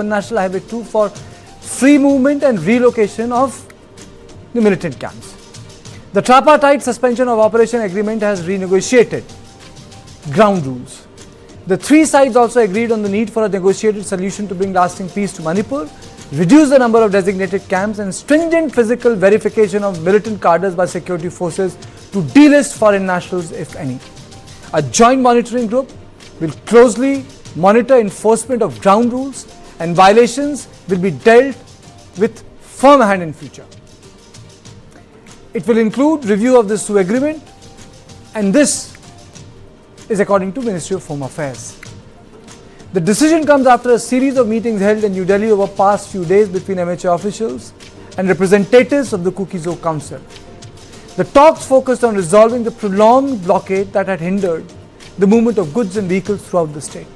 National Highway 2 for free movement and relocation of the militant camps. The tripartite suspension of operation agreement has renegotiated ground rules. The three sides also agreed on the need for a negotiated solution to bring lasting peace to Manipur, reduce the number of designated camps and stringent physical verification of militant cadres by security forces to delist foreign nationals if any. A joint monitoring group will closely monitor enforcement of ground rules and violations will be dealt with firm hand in future. It will include review of the SU agreement, and this is according to Ministry of Home Affairs. The decision comes after a series of meetings held in New Delhi over past few days between MHA officials and representatives of the Kuki-Zo Council. The talks focused on resolving the prolonged blockade that had hindered the movement of goods and vehicles throughout the state.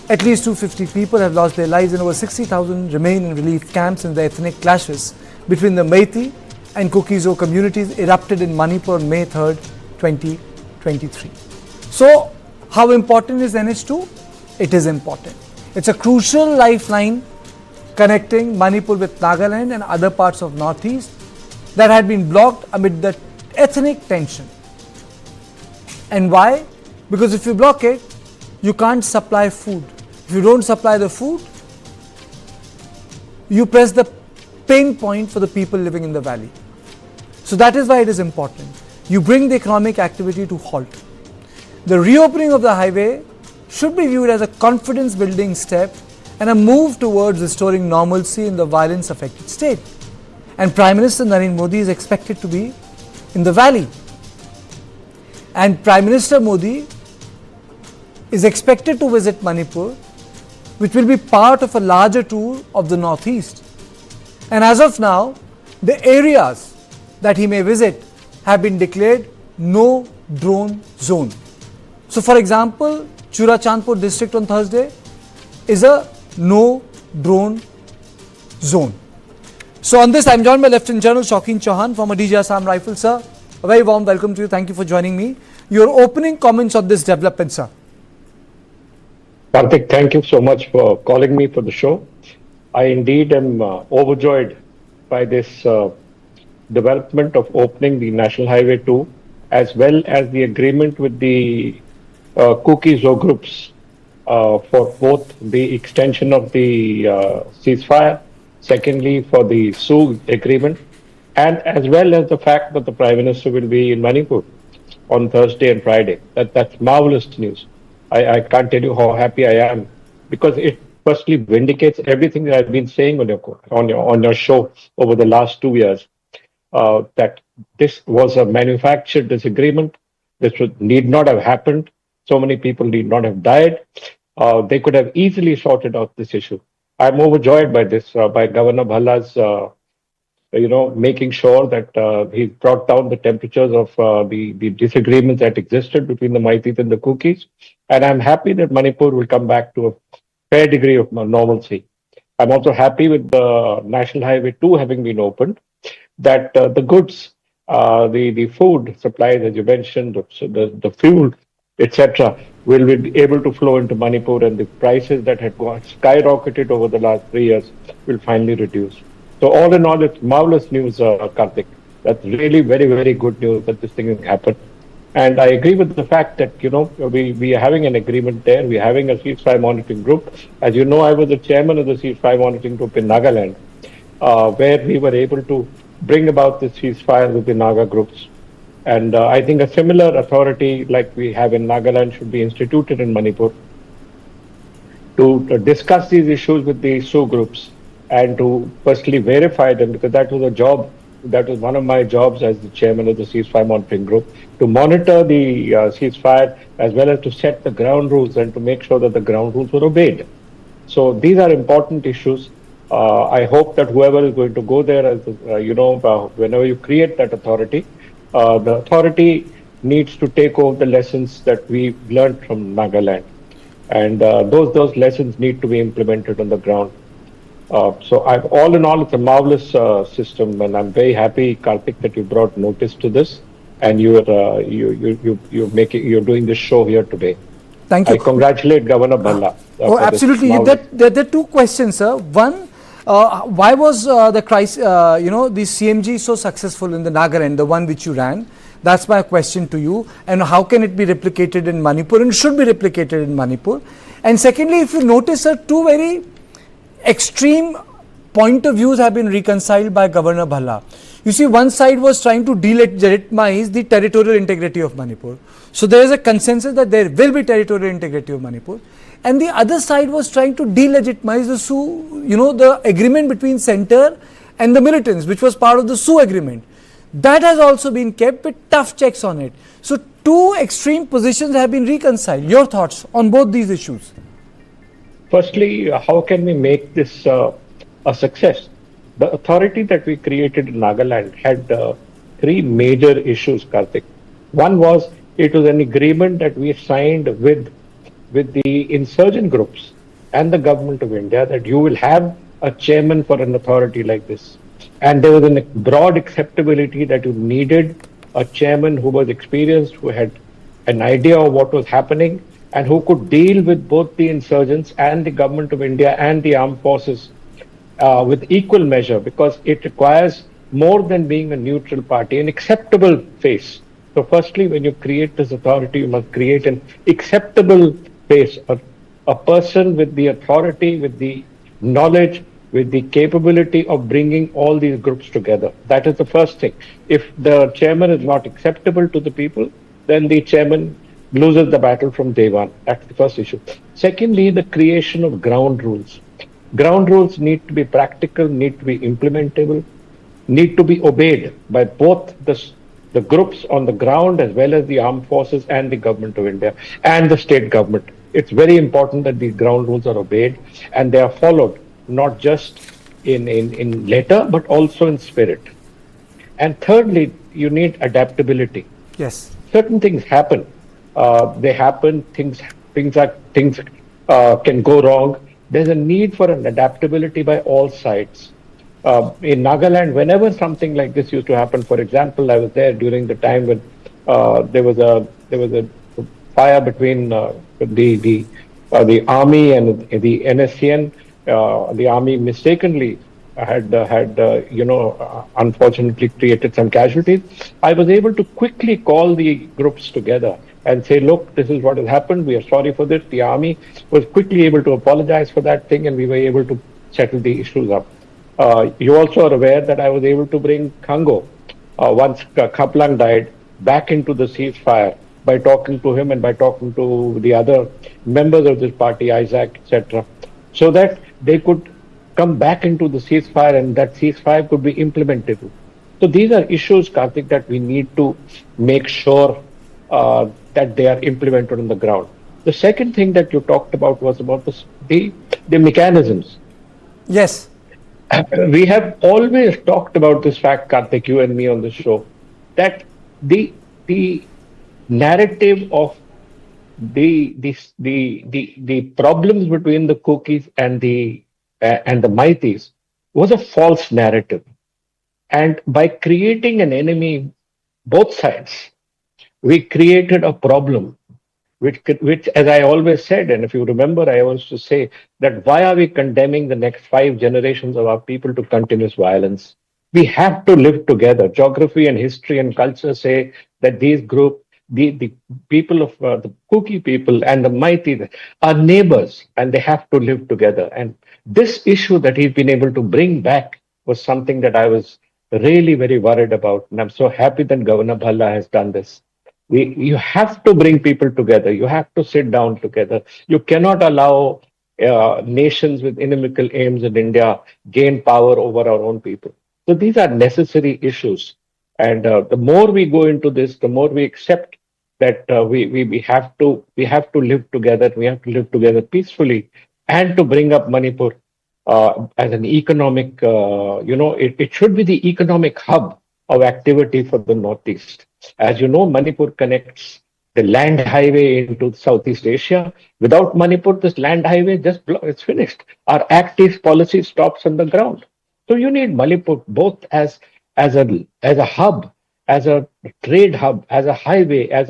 At least 250 people have lost their lives and over 60,000 remain in relief camps in the ethnic clashes between the Meitei and Kuki-Zo communities erupted in Manipur on May 3rd, 2023. So, how important is NH-2? It is important. It's a crucial lifeline connecting Manipur with Nagaland and other parts of Northeast that had been blocked amid the ethnic tension. And why? Because if you block it, you can't supply food. If you don't supply the food, you press the pain point for the people living in the valley. So that is why it is important. You bring the economic activity to halt. The reopening of the highway should be viewed as a confidence building step and a move towards restoring normalcy in the violence affected state. And Prime Minister Narendra Modi is expected to be in the valley. And Prime Minister Modi is expected to visit Manipur, which will be part of a larger tour of the Northeast. And as of now, the areas that he may visit have been declared no drone zone. So for example, Churachandpur district on Thursday is a no drone zone. So on this, I am joined by Lieutenant General Shaukin Chauhan, former DG Assam Rifles. Sir, a very warm welcome to you. Thank you for joining me. Your opening comments on this development, sir. Karthik, thank you so much for calling me for the show. I indeed am overjoyed by this development of opening the National Highway 2, as well as the agreement with the Kuki-Zo groups for both the extension of the ceasefire, secondly for the SU agreement, and as well as the fact that the Prime Minister will be in Manipur on Thursday and Friday. That's marvelous news. I can't tell you how happy I am, because it firstly vindicates everything that I've been saying on your show over the last 2 years, that this was a manufactured disagreement. This need not have happened. So many people need not have died. They could have easily sorted out this issue. I'm overjoyed by this, by Governor Bhalla's, making sure that he brought down the temperatures of the disagreements that existed between the Meiteis and the Kukis. And I'm happy that Manipur will come back to a fair degree of normalcy. I'm also happy with the National Highway 2 having been opened, that the goods, the food supplies, as you mentioned, the fuel, etc., will be able to flow into Manipur, and the prices that had gone skyrocketed over the last 3 years will finally reduce. So all in all, it's marvelous news, Karthik. That's really very, very good news that this thing has happened. And I agree with the fact that, we are having an agreement there. We are having a ceasefire monitoring group. As you know, I was the chairman of the ceasefire monitoring group in Nagaland, where we were able to bring about this ceasefire with the Naga groups. And I think a similar authority like we have in Nagaland should be instituted in Manipur to discuss these issues with the SU groups and to firstly verify them, because that was a job. That was one of my jobs as the chairman of the ceasefire monitoring group, to monitor the ceasefire as well as to set the ground rules and to make sure that the ground rules were obeyed. So these are important issues. I hope that whoever is going to go there, as whenever you create that authority, the authority needs to take over the lessons that we learned from Nagaland, and those lessons need to be implemented on the ground. So all in all, it's a marvelous system, and I'm very happy, Karthik, that you brought notice to this, and you're doing this show here today. Thank I you. congratulate Governor Bhalla. Oh, For this absolutely. marvelous. There are two questions, sir. One, why was the crisis, the CMG so successful in the Nagaland, the one which you ran? That's my question to you. And how can it be replicated in Manipur, and should be replicated in Manipur? And secondly, if you notice, sir, two very extreme point of views have been reconciled by Governor Bhalla. You see, one side was trying to delegitimize the territorial integrity of Manipur. So there is a consensus that there will be territorial integrity of Manipur. And the other side was trying to delegitimize the agreement between centre and the militants, which was part of the Sioux agreement. That has also been kept with tough checks on it. So two extreme positions have been reconciled. Your thoughts on both these issues? Firstly, how can we make this a success? The authority that we created in Nagaland had three major issues, Karthik. One was it was an agreement that we signed with the insurgent groups and the government of India that you will have a chairman for an authority like this. And there was a broad acceptability that you needed a chairman who was experienced, who had an idea of what was happening, and who could deal with both the insurgents and the government of India and the armed forces with equal measure, because it requires more than being a neutral party, an acceptable face. So firstly, when you create this authority, you must create an acceptable face, a person with the authority, with the knowledge, with the capability of bringing all these groups together. That is the first thing. If the chairman is not acceptable to the people, then the chairman loses the battle from day one. That's the first issue. Secondly, the creation of ground rules. Ground rules need to be practical, need to be implementable, need to be obeyed by both the groups on the ground as well as the armed forces and the government of India and the state government. It's very important that these ground rules are obeyed and they are followed, not just in letter, but also in spirit. And thirdly, you need adaptability. Yes. Certain things happen. They happen, things can go wrong. There's a need for an adaptability by all sides. In Nagaland, whenever something like this used to happen, for example, I was there during the time when there was a fire between the army and the NSCN. The army mistakenly had unfortunately created some casualties. I was able to quickly call the groups together and say, look, this is what has happened. We are sorry for this. The army was quickly able to apologize for that thing, and we were able to settle the issues up. You also are aware that I was able to bring Kango, once Kaplang died, back into the ceasefire by talking to him and by talking to the other members of this party, Isaac, etc., so that they could come back into the ceasefire and that ceasefire could be implementable. So these are issues, Karthik, that we need to make sure that they are implemented on the ground. The second thing that you talked about was about the mechanisms. Yes. We have always talked about this fact, Karthik, you and me on the show, that the narrative of the problems between the Kukis and the Meiteis was a false narrative. And by creating an enemy, both sides, we created a problem, which, as I always said, and if you remember, I always used to say that why are we condemning the next 5 generations of our people to continuous violence? We have to live together. Geography and history and culture say that these groups, the people of the Kuki people and the Meitei are neighbors and they have to live together. And this issue that he's been able to bring back was something that I was really very worried about. And I'm so happy that Governor Bhalla has done this. You have to bring people together. You have to sit down together. You cannot allow nations with inimical aims in India gain power over our own people. So these are necessary issues. And the more we go into this, the more we accept that we have to live together. We have to live together peacefully, and to bring up Manipur as an economic, it should be the economic hub of activity for the Northeast. As you know, Manipur connects the land highway into Southeast Asia. Without Manipur, this land highway it's finished. Our Act East policy stops on the ground. So you need Manipur both as a hub as a trade hub, as a highway, as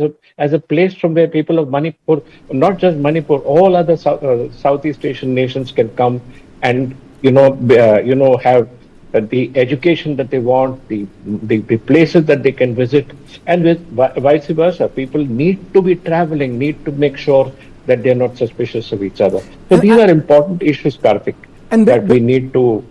a place from where people of Manipur, not just Manipur, all other Southeast Asian nations can come and have the education that they want, the places that they can visit, and vice versa. People need to be traveling, need to make sure that they're not suspicious of each other. So these are important issues, Karthik, And that we need to.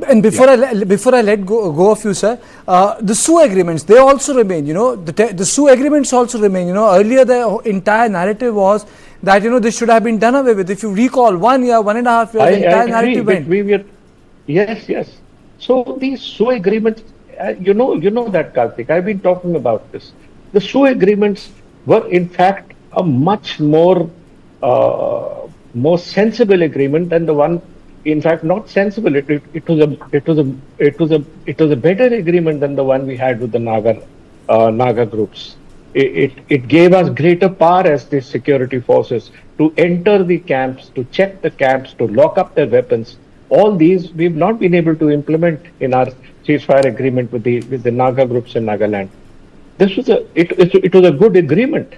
And before I let go of you, sir, the SU agreements, they also remain. The SU agreements also remain. Earlier the entire narrative was that this should have been done away with. If you recall, 1 year, 1.5 years, the entire narrative went. Yes. So these SU agreements, you know that, Karthik. I've been talking about this. The SU agreements were in fact a much more sensible agreement than the one. In fact, not sensible. It was a better agreement than the one we had with the Naga groups. It gave us greater power as the security forces to enter the camps, to check the camps, to lock up their weapons. All these we've not been able to implement in our ceasefire agreement with the Naga groups in Nagaland. This was it was a good agreement,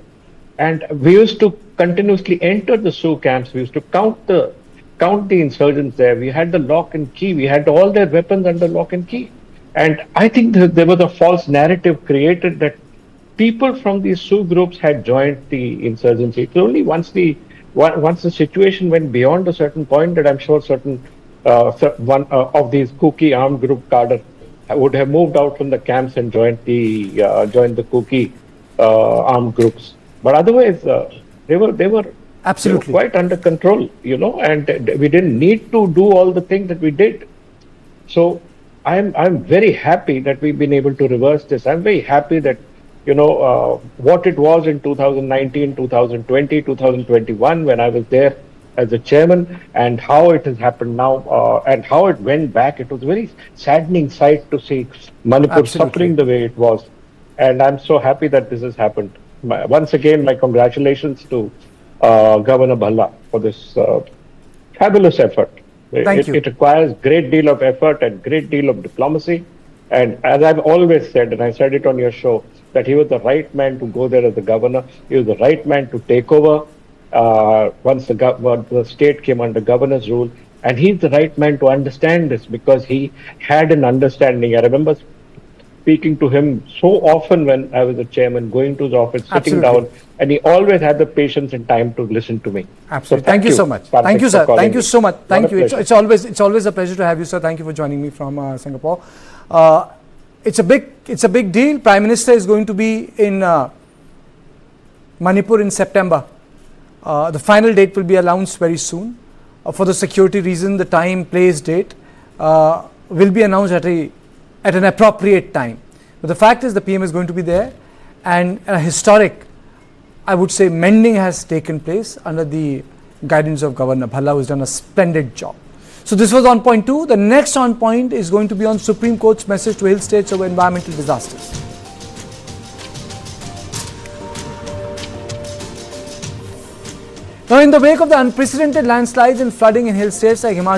and we used to continuously enter the Sioux camps. We used to count the insurgents there. We had the lock and key. We had all their weapons under lock and key. And I think that there was a false narrative created that people from these Sioux groups had joined the insurgency. It's only once the situation went beyond a certain point that I'm sure one of these Kuki armed group cadres would have moved out from the camps and joined the Kuki armed groups. But otherwise, they were Absolutely quite under control, and we didn't need to do all the things that we did. So I'm very happy that we've been able to reverse this. I'm very happy that what it was in 2019, 2020, 2021 when I was there as a chairman, and how it has happened now, and how it went back. It was a very saddening sight to see Manipur suffering the way it was, and I'm so happy that this has happened. Once again, my congratulations to Governor Bhalla for this fabulous effort. Thank you. It requires great deal of effort and great deal of diplomacy. And as I've always said, and I said it on your show, that he was the right man to go there as the governor. He was the right man to take over once the state came under governor's rule. And he's the right man to understand this because he had an understanding. I remember speaking to him so often when I was a chairman, going to his office, sitting down, and he always had the patience and time to listen to me. Absolutely. So thank you so much. Thank you, sir. Thank you so much. Thank you. It's always a pleasure to have you, sir. Thank you for joining me from Singapore. It's a big deal. Prime Minister is going to be in Manipur in September. The final date will be announced very soon. For the security reason, the time, place, date will be announced at an appropriate time. But the fact is the PM is going to be there, and a historic, I would say, mending has taken place under the guidance of Governor Bhalla, who has done a splendid job. So this was on point 2. The next on point is going to be on Supreme Court's message to hill states over environmental disasters. Now, in the wake of the unprecedented landslides and flooding in hill states like Himachal